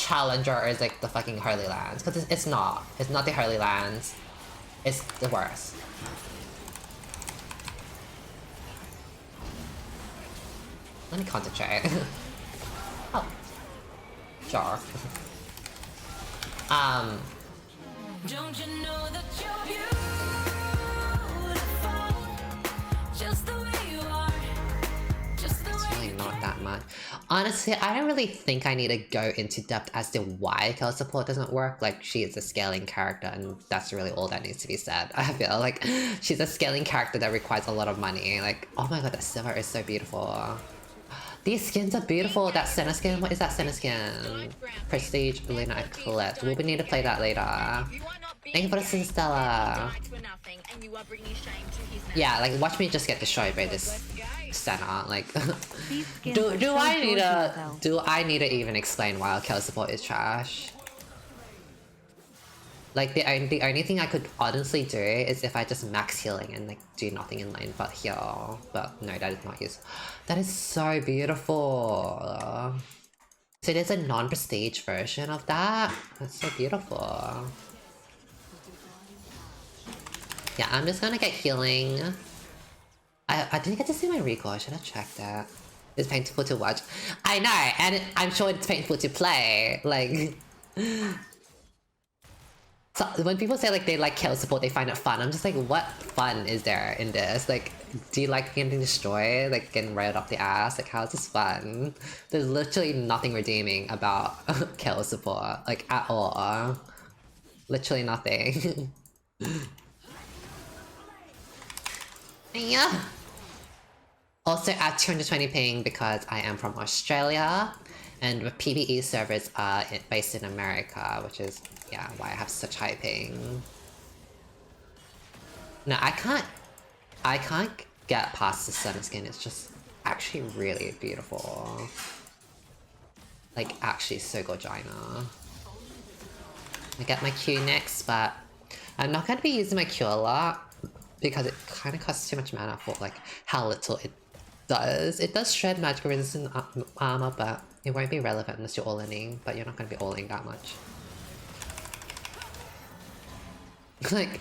Challenger is like the fucking Hurley Lands, because it's not. It's not the Hurley Lands. It's the worst. Let me concentrate. Oh. Sure. Don't you know that you're beautiful, just the way you are, just the way really not that much. Honestly, I don't really think I need to go into depth as to why Kayle support doesn't work. Like, she is a scaling character and that's really all that needs to be said. I feel like she's a scaling character that requires a lot of money. Like, oh my god, that silver is so beautiful. These skins are beautiful. That center skin, what is that center skin? Prestige, Luna, Eclipse. We'll need to play that later. Thank you for the Stella. Yeah, like watch me just get destroyed by this center. Like, do I need to even explain why Kayle support is trash? Like the only thing I could honestly do is if I just max healing and like do nothing in lane but heal. But no, that is not useful. That is so beautiful. So there's a non-prestige version of that. That's so beautiful. Yeah, I'm just gonna get healing. I didn't get to see my recoil. I should have checked that. It's painful to watch. I know, and I'm sure it's painful to play. Like, so when people say like they like Kayle support, they find it fun. I'm just like, what fun is there in this? Like, do you like getting destroyed? Like getting right off the ass? Like, how is this fun? There's literally nothing redeeming about Kayle support, like at all. Literally nothing. Yeah. Also at 220 ping because I am from Australia and the PvE servers are based in America, which is, yeah, why I have such high ping. No, I can't get past the sun skin. It's just actually really beautiful. Like, actually so gorgina. I get my Q next, but I'm not going to be using my Q a lot because it kind of costs too much mana for like how little it does. It does shred magical resistant armor, but it won't be relevant unless you're all-inning, but you're not going to be all-inning that much. Like,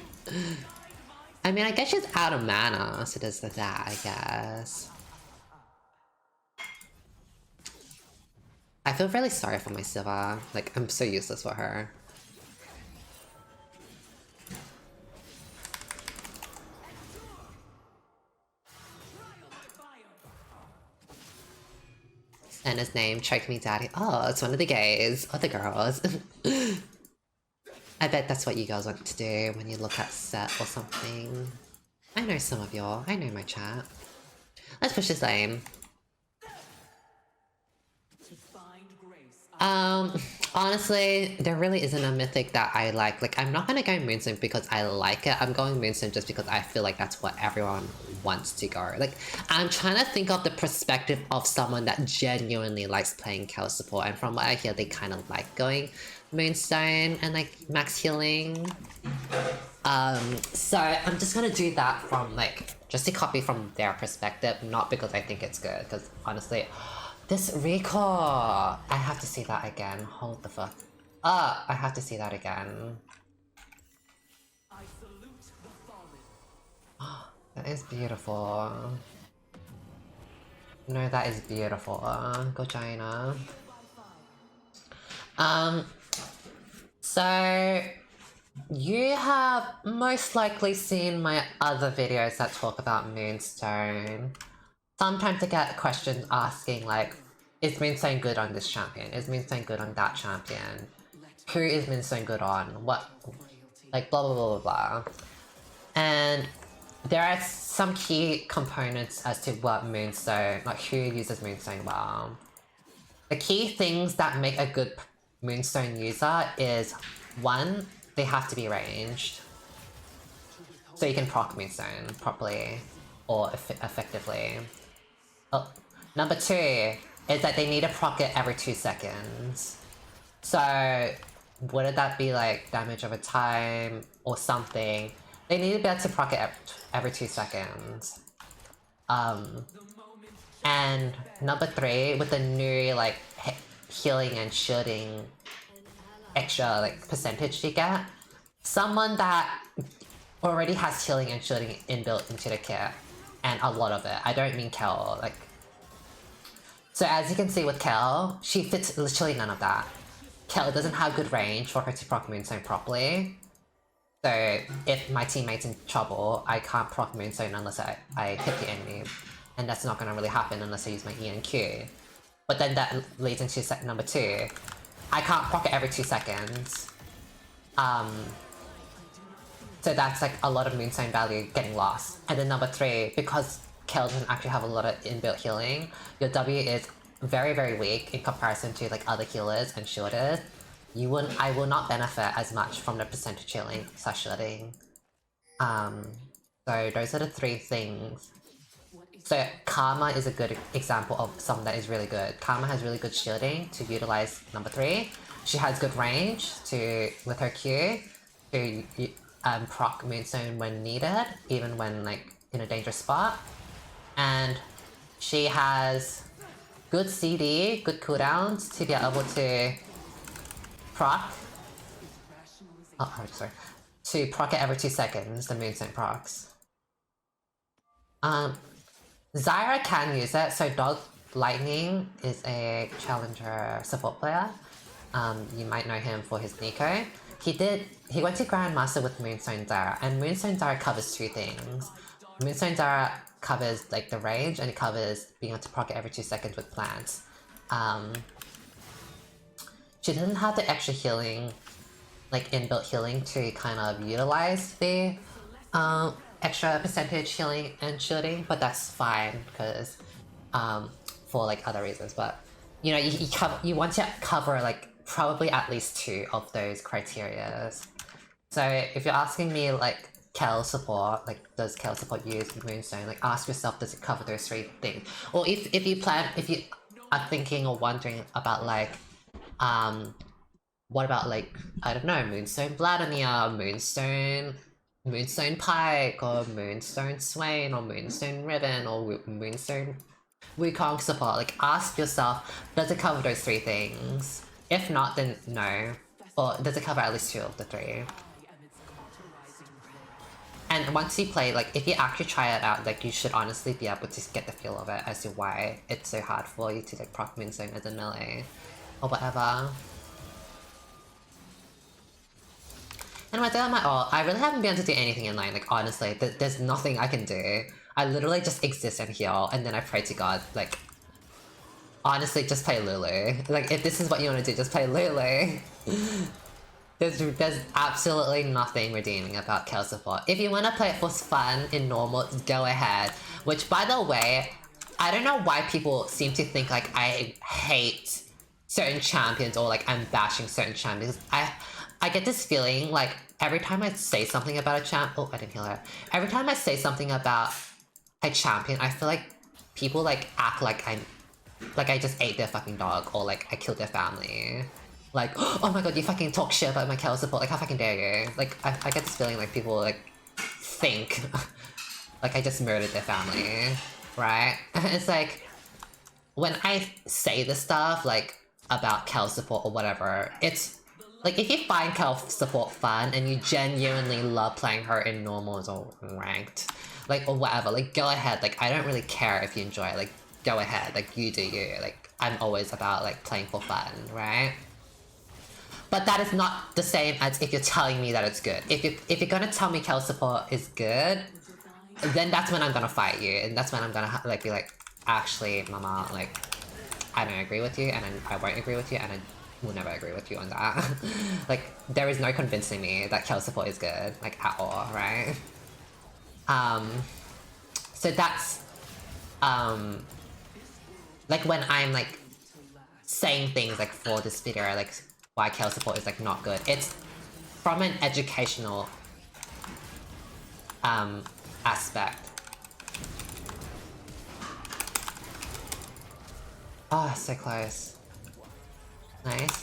I mean, I guess she's out of mana, so there's that, I guess. I feel really sorry for my Siva. Like, I'm so useless for her. And his name, Choke Me Daddy. Oh, it's one of the gays. Or the girls. I bet that's what you girls want to do when you look at set or something. I know some of y'all. I know my chat. Let's push this lane. Honestly, there really isn't a mythic that I like. Like, I'm not gonna go Moonstone because I like it. I'm going Moonstone just because I feel like that's what everyone wants to go. Like, I'm trying to think of the perspective of someone that genuinely likes playing Kayle support, and from what I hear, they kind of like going Moonstone and like max healing. So I'm just gonna do that from like, just to copy from their perspective, not because I think it's good, because honestly, this recall! I have to see that again. Hold the fuck. I have to see that again. That is beautiful. No, that is beautiful. Go China. So you have most likely seen my other videos that talk about Moonstone. Sometimes I get questions asking like, is Moonstone good on this champion? Is Moonstone good on that champion? Who is Moonstone good on? What? Like blah blah blah blah blah. And there are some key components as to what Moonstone, like who uses Moonstone well. The key things that make a good Moonstone user is, one, they have to be ranged. So you can proc Moonstone properly or effectively. Oh, number two is that they need to proc it every 2 seconds. So wouldn't that be like damage over time or something? They need to be able to proc it every 2 seconds. And number three, with the new like healing and shielding extra like percentage you get. Someone that already has healing and shielding inbuilt into the kit, and a lot of it. I don't mean Kayle, like. So as you can see with Kayle, she fits literally none of that. Kayle doesn't have good range for her to proc Moonstone properly. So if my teammate's in trouble, I can't proc Moonstone unless I hit the enemy. And that's not gonna really happen unless I use my E and Q. But then that leads into set number 2. I can't proc it every 2 seconds. So that's like a lot of Moonstone value getting lost. And then number 3, because Kayle doesn't actually have a lot of inbuilt healing, your W is very, very weak in comparison to like other healers and shielders. I will not benefit as much from the percentage healing / shielding. So those are the 3 things. So Karma is a good example of something that is really good. Karma has really good shielding to utilize number 3. She has good range with her Q to proc Moonstone when needed, even when like in a dangerous spot. And she has good CD, good cooldowns to be able to proc. Oh, sorry. To proc it every 2 seconds, the Moonstone procs. Zyra can use it, so Dog Lightning is a challenger support player. You might know him for his Nico. He went to Grandmaster with Moonstone Zyra, and Moonstone Zyra covers 2 things. Moonstone Zyra covers like the range, and it covers being able to proc it every 2 seconds with plants. She doesn't have the extra healing, like inbuilt healing to kind of utilize the extra percentage healing and shielding, but that's fine because for like other reasons. But you know, you want to cover like probably at least 2 of those criterias. So if you're asking me like Kayle support, like does Kayle support use Moonstone, like ask yourself, does it cover those 3 things? Or if you are thinking or wondering about like what about like, I don't know, Moonstone Vladimir, Moonstone Pike, or Moonstone Swain, or Moonstone Ribbon, or Moonstone Wukong support. Like, ask yourself, does it cover those 3 things? If not, then no. Or does it cover at least 2 of the 3? And once you play, like, if you actually try it out, like, you should honestly be able to get the feel of it as to why it's so hard for you to, like, proc Moonstone as a melee, or whatever. And with that, my ult, I really haven't been able to do anything in lane, like, honestly, there's nothing I can do. I literally just exist and heal, and then I pray to God, like, honestly, just play Lulu. Like, if this is what you want to do, just play Lulu. There's absolutely nothing redeeming about Kayle support. If you want to play it for fun in normal, go ahead. Which, by the way, I don't know why people seem to think, like, I hate certain champions or, like, I'm bashing certain champions. I get this feeling, like, every time I say something about a champ- oh, I didn't heal her. Every time I say something about a champion, I feel like people, like, act like I just ate their fucking dog, or, like, I killed their family. Like, oh my god, you fucking talk shit about my Kayle support, like, how fucking dare you? Like, I get this feeling like people, like, think, like, I just murdered their family, right? It's like, when I say this stuff, like, about Kayle support or whatever, it's like, if you find Kayle support fun and you genuinely love playing her in normals or ranked, like, or whatever, like, go ahead. Like, I don't really care if you enjoy it. Like, go ahead. Like, you do you. Like, I'm always about, like, playing for fun, right? But that is not the same as if you're telling me that it's good. If you're gonna tell me Kayle support is good, then that's when I'm gonna fight you. And that's when I'm gonna, like, be like, actually, mama, like, I don't agree with you, and I won't agree with you, and I will never agree with you on that. Like, there is no convincing me that Kayle support is good, like, at all, right? So that's, like, when I'm, like, saying things, like, for this video, like, why Kayle support is, like, not good, it's from an educational, aspect. Oh, so close. Nice.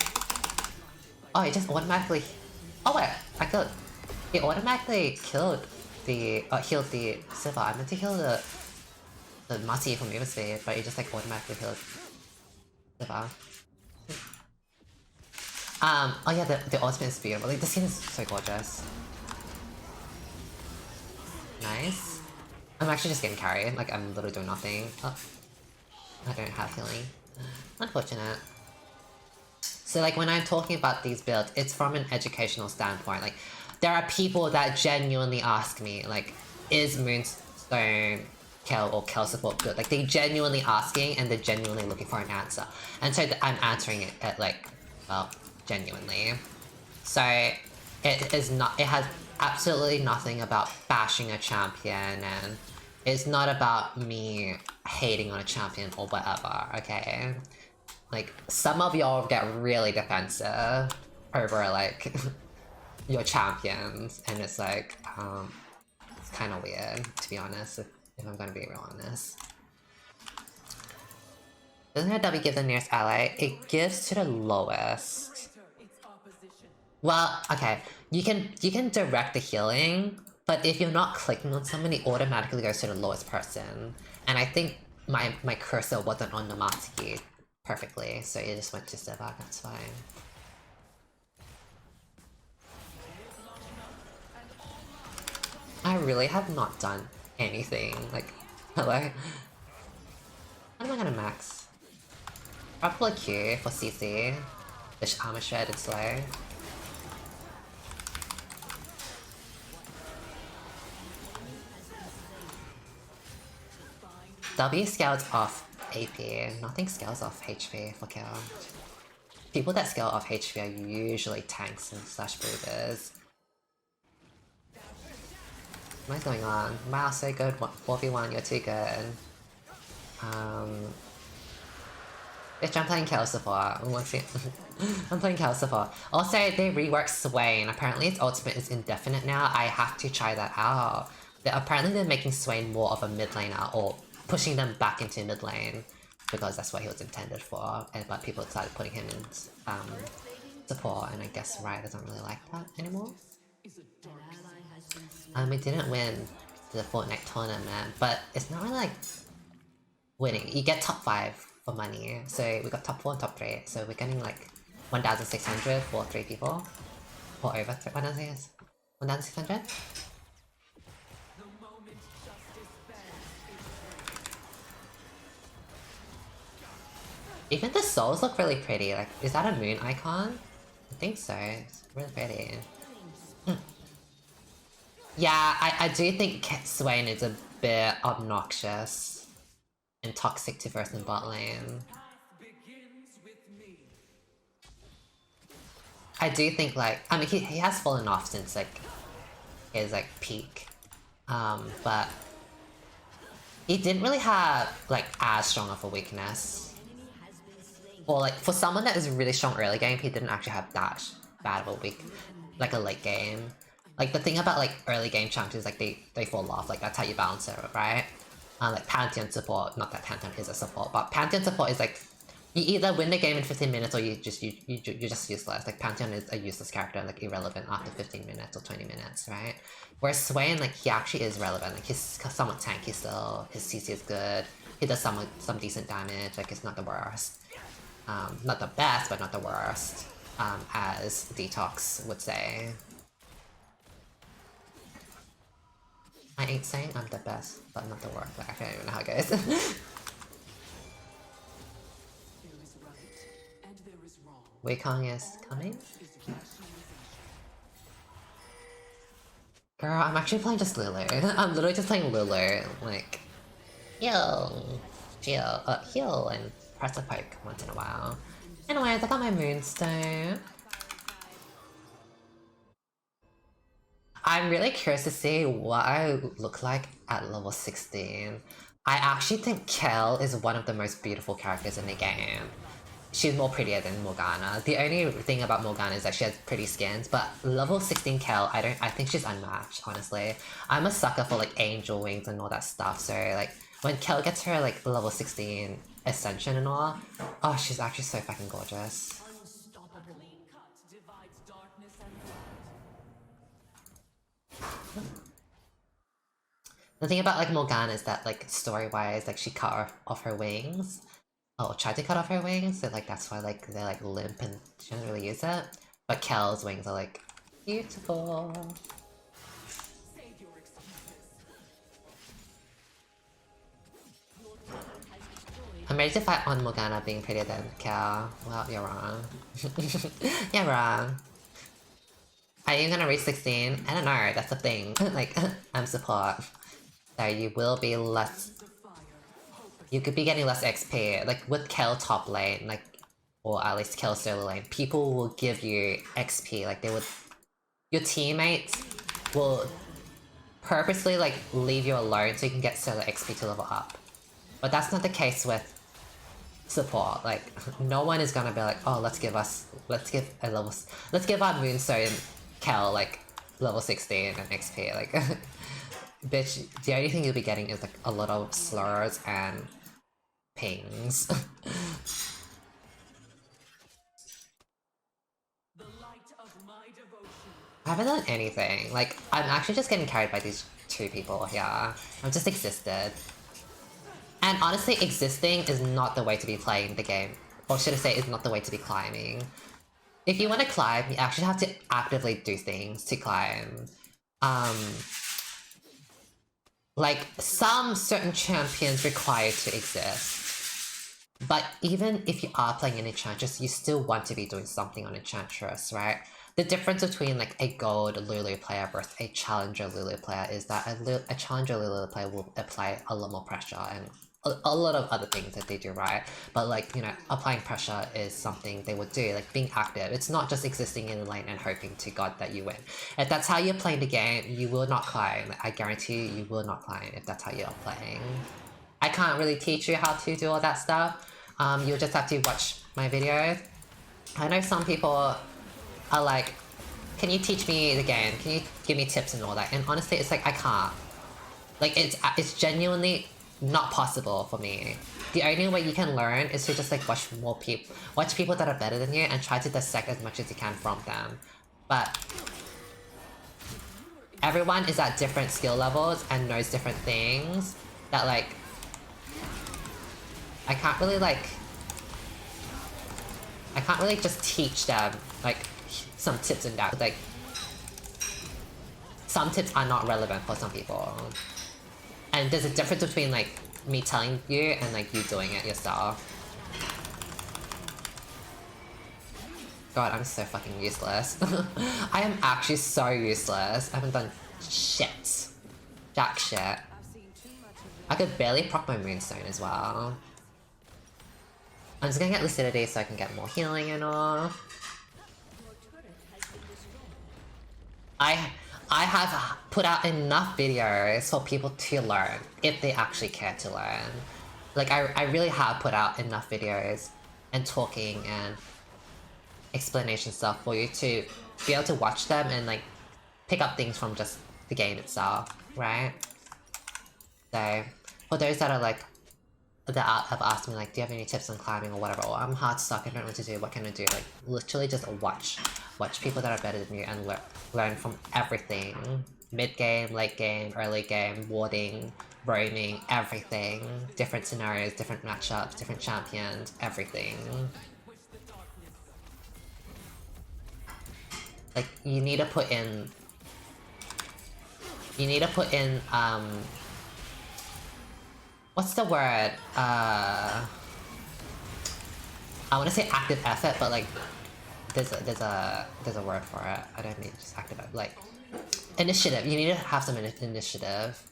Oh, it just automatically... Oh wait, I killed... It automatically killed the... healed the Silver. I meant to heal the Mati from movement speed, but it just, like, automatically healed Silver. Oh yeah, the ultimate is beautiful. Like, the skin is so gorgeous. Nice. I'm actually just getting carried. Like, I'm literally doing nothing. Oh, I don't have healing. Unfortunate. So, like, when I'm talking about these builds, it's from an educational standpoint. Like, there are people that genuinely ask me, like, is Moonstone Kayle or Kayle support good? Like, they genuinely asking and they're genuinely looking for an answer. And so I'm answering it at, like, well, genuinely. So, it is not, it has absolutely nothing about bashing a champion, and it's not about me hating on a champion or whatever, okay? Like, some of y'all get really defensive over, like, your champions, and it's like, it's kind of weird, to be honest, if I'm gonna be real honest. Doesn't it W give the nearest ally? It gives to the lowest. Well, okay, you can direct the healing, but if you're not clicking on someone, it automatically goes to the lowest person. And I think my cursor wasn't on the Matsuki perfectly, so it just went to Sevak, that's fine. I really have not done anything, like, hello? What am I gonna max? Probably Q for CC, the armor shredded slow. W scales off AP, nothing scales off HP for Kayle. People that scale off HP are usually tanks and slash breathers. What is going on? Wow, so good. 4v1, you're too good. Bitch, I'm playing Kayle support. I'm playing Kayle support. Also, they reworked Swain. Apparently its ultimate is indefinite now. I have to try that out. Apparently they're making Swain more of a mid laner, or pushing them back into mid lane, because that's what he was intended for. But people started putting him in support, and I guess Riot doesn't really like that anymore. We didn't win the Fortnite tournament, but it's not really like winning. You get top 5 for money, so we got top 4 and top 3, so we're getting like 1,600 for 3 people, or over 1,600. Even the souls look really pretty. Like, is that a moon icon? I think so. It's really pretty. Yeah, I do think Swain is a bit obnoxious and toxic to first and bot lane. I do think, like, I mean, he has fallen off since, like, his, like, peak. But he didn't really have, like, as strong of a weakness. Or, like, for someone that is really strong early game, he didn't actually have that bad of a weak, like, a late game. Like, the thing about, like, early game champions, like, they fall off. Like, that's how you balance it, right? Like, Pantheon support, not that Pantheon is a support, but Pantheon support is, like, you either win the game in 15 minutes or you're just useless. Like, Pantheon is a useless character, like, irrelevant after 15 minutes or 20 minutes, right? Whereas Swain, like, he actually is relevant. Like, he's somewhat tanky still, his CC is good, he does some decent damage, like, it's not the worst. Not the best, but not the worst, as Detox would say. I ain't saying I'm the best, but not the worst. Like, I don't even know how it goes. Wukong is coming? Girl, I'm actually playing just Lulu. I'm literally just playing Lulu. Like, heal, heal, and press a poke once in a while. Anyways, I got my Moonstone. I'm really curious to see what I look like at level 16. I actually think Kayle is one of the most beautiful characters in the game. She's more prettier than Morgana. The only thing about Morgana is that she has pretty skins, but level 16 Kayle, I think she's unmatched, honestly. I'm a sucker for, like, angel wings and all that stuff, so, like, when Kayle gets her, like, level 16 ascension and all, oh, she's actually so fucking gorgeous. The thing about, like, Morgana is that, like, story-wise, like, she cut off her wings. Oh, tried to cut off her wings, so like that's why like they're like limp and she doesn't really use it. But Kayle's wings are like beautiful. I'm ready to fight on Morgana being prettier than Kayle. Well, you're wrong. You're wrong. Are you gonna reach 16? I don't know, that's the thing. Like, I'm support. So you will be less... You could be getting less XP. Like, with Kayle top lane, like, or at least Kayle solo lane, people will give you XP. Like, they would... Your teammates will purposely, like, leave you alone so you can get solo XP to level up. But that's not the case with support. Like, no one is gonna be like, oh, let's give our Moonstone Kayle like level 16 and XP. Like, bitch, the only thing you'll be getting is like a lot of slurs and pings. I haven't done anything. Like, I'm actually just getting carried by these two people here. I've just existed. And honestly, existing is not the way to be playing the game. Or should I say, is not the way to be climbing. If you want to climb, you actually have to actively do things to climb. Like, some certain champions require to exist. But even if you are playing an Enchantress, you still want to be doing something on Enchantress, right? The difference between like a gold Lulu player versus a challenger Lulu player is that a challenger Lulu player will apply a lot more pressure and a lot of other things that they do, right? But like, you know, applying pressure is something they would do, like being active. It's not just existing in the lane and hoping to God that you win. If that's how you're playing the game, you will not climb. I guarantee you will not climb if that's how you're playing. I can't really teach you how to do all that stuff. You'll just have to watch my videos. I know some people are like, can you teach me the game? Can you give me tips and all that? And honestly, it's like, I can't. Like, it's genuinely not possible for me. The only way you can learn is to just like watch people that are better than you and try to dissect as much as you can from them. But everyone is at different skill levels and knows different things that like I can't really just teach them like some tips and that. Like, some tips are not relevant for some people. And there's a difference between like me telling you and like you doing it yourself. God, I'm so fucking useless. I am actually so useless. I haven't done shit. Jack shit. I could barely proc my Moonstone as well. I'm just gonna get Lucidity so I can get more healing and all. I have put out enough videos for people to learn, if they actually care to learn. Like, I really have put out enough videos and talking and explanation stuff for you to be able to watch them and like pick up things from just the game itself, right? So, for those that are like, that have asked me like, do you have any tips on climbing or whatever, or I'm hard stuck, I don't know what to do, what can I do? Like, literally just watch people that are better than you and learn from everything. Mid-game, late game, early game, warding, roaming, everything. Different scenarios, different matchups, different champions, everything. Like, you need to put in, what's the word? I want to say active effort, but like, there's a word for it. I don't mean just active, like initiative. You need to have some initiative.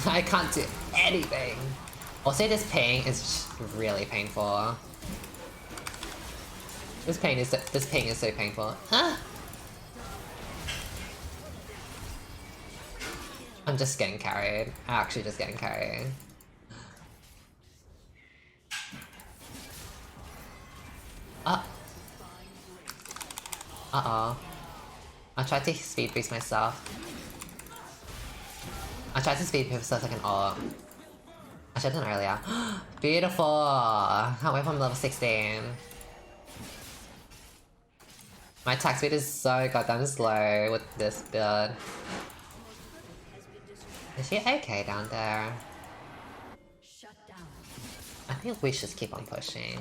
I can't do anything. Also, this ping is just really painful. This ping is so painful. Ah! I'm just getting carried. I'm actually just getting carried. Uh-oh. I tried to speed boost myself. I tried to speed boost myself like an ult. I should have done earlier. Beautiful! Can't wait for I'm level 16. My attack speed is so goddamn slow with this build. Is she okay down there? I think we should keep on pushing.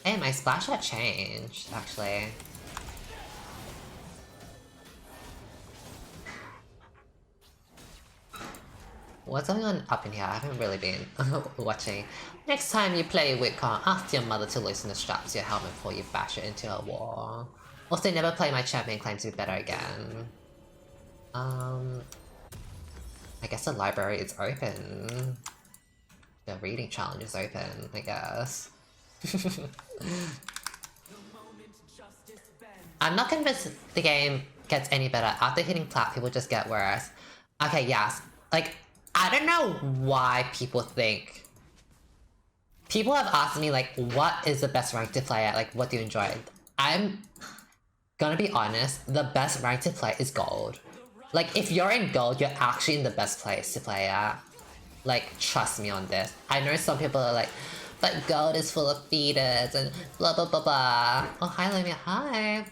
Hey, my splash shot changed, actually. What's going on up in here? I haven't really been watching. Next time you play with Kong, ask your mother to loosen the straps to your helmet before you bash it into a wall. Also, never play my champion claim to be better again. I guess the library is open. The reading challenge is open, I guess. I'm not convinced the game gets any better. After hitting plat, people just get worse. Okay, yes. Like, I don't know why people think... People have asked me, like, what is the best rank to play at? Like, what do you enjoy? I'm gonna be honest, the best rank to play is gold. Like, if you're in gold, you're actually in the best place to play at. Like, trust me on this. I know some people are like, but gold is full of feeders and blah blah blah blah. Oh, hi Lamia, hi.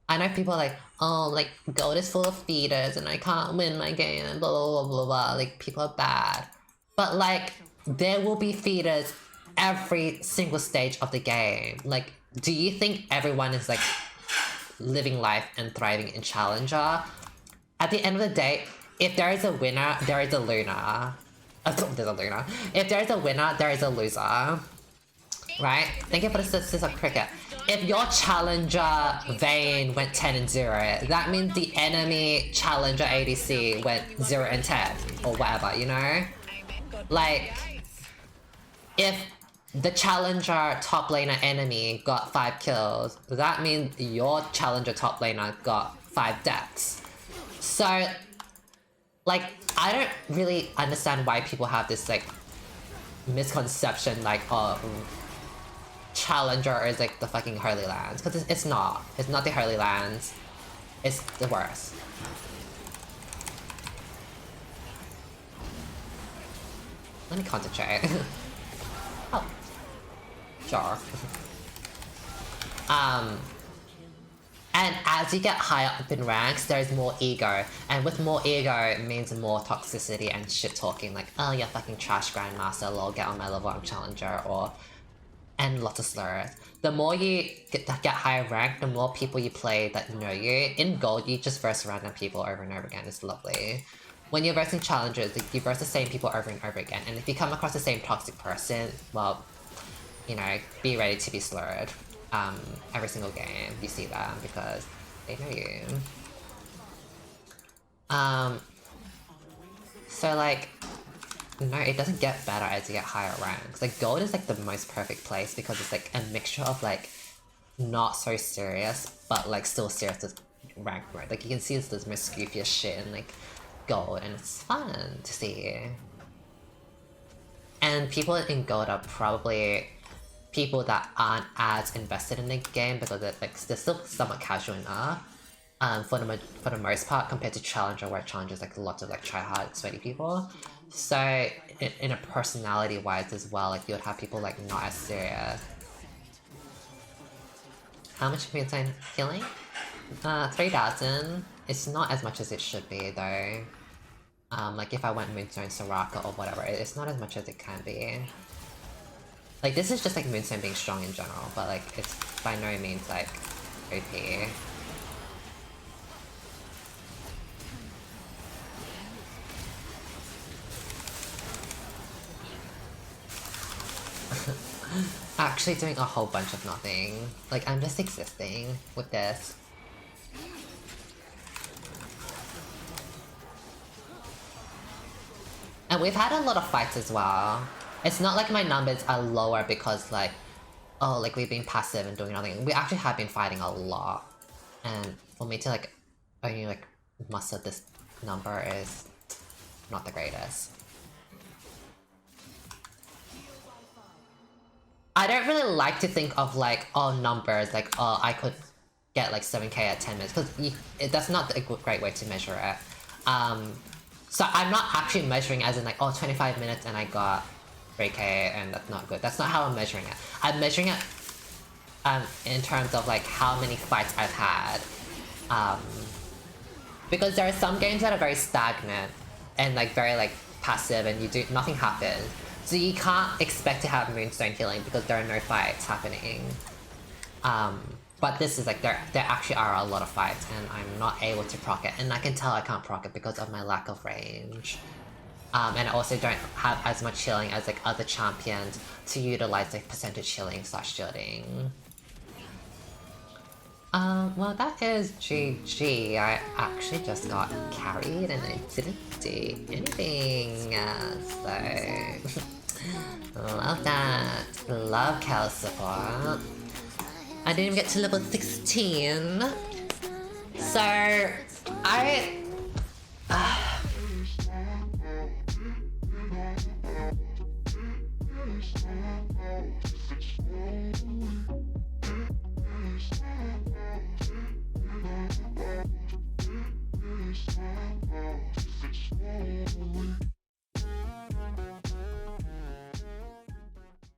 I know people are like, oh, like, gold is full of feeders and I can't win my game and blah blah blah blah blah. Like, people are bad. But like, there will be feeders every single stage of the game. Like, do you think everyone is like living life and thriving in Challenger? At the end of the day, if there is a winner, there is a loser. There's a loser. If there is a winner, there is a loser. Right? Thank you for the sisters of cricket. If your Challenger Vayne went 10 and 0, that means the enemy Challenger ADC went 0 and 10. Or whatever, you know? Like, if the Challenger top laner enemy got 5 kills, that means your Challenger top laner got 5 deaths. So, like, I don't really understand why people have this, like, misconception, like, oh, Challenger is, like, the fucking Holy Lands. Because it's not. It's not the Holy Lands. It's the worst. Let me concentrate. Oh. Sure. And as you get higher up in ranks, there's more ego. And with more ego, it means more toxicity and shit talking. Like, oh, you're fucking trash grandmaster, lol, get on my level, I'm challenger, or... And lots of slurs. The more you get higher rank, the more people you play that know you. In gold, you just verse random people over and over again. It's lovely. When you're versing challengers, you verse the same people over and over again. And if you come across the same toxic person, well, you know, be ready to be slurred. Every single game you see them because they know you. So like, no, it doesn't get better as you get higher ranks. Like, gold is like the most perfect place because it's like a mixture of like not so serious but like still serious with rank mode. Like, you can see this most goofiest shit in like gold and it's fun to see. And people in gold are probably people that aren't as invested in the game because they're still somewhat casual enough. For the most part, compared to Challenger, where Challenger is like lots of like try-hard, sweaty people. So in a personality-wise as well, like you would have people like not as serious. How much moonstone healing? 3,000. It's not as much as it should be though. Like if I went moonstone Soraka or whatever, it's not as much as it can be. Like, this is just like moonstone being strong in general, but like it's by no means like OP. Actually doing a whole bunch of nothing. Like, I'm just existing with this. And we've had a lot of fights as well. It's not like my numbers are lower because like, oh, like we've been passive and doing nothing. We actually have been fighting a lot. And for me to like, only like muster this number is not the greatest. I don't really like to think of like, oh, numbers, like, oh, I could get like 7k at 10 minutes, because that's not a great way to measure it. So I'm not actually measuring as in like, oh, 25 minutes and I got 3k, and that's not good. That's not how I'm measuring it. I'm measuring it in terms of like how many fights I've had. Because there are some games that are very stagnant and like very like passive, and you do nothing happens. So you can't expect to have Moonstone healing because there are no fights happening. But this is like there actually are a lot of fights, and I'm not able to proc it, and I can tell I can't proc it because of my lack of range. And I also don't have as much healing as like other champions to utilize like percentage healing / shielding. Well that is GG. I actually just got carried and I didn't do anything, so... Love that. Love Kayle support. I didn't even get to level 16. So, I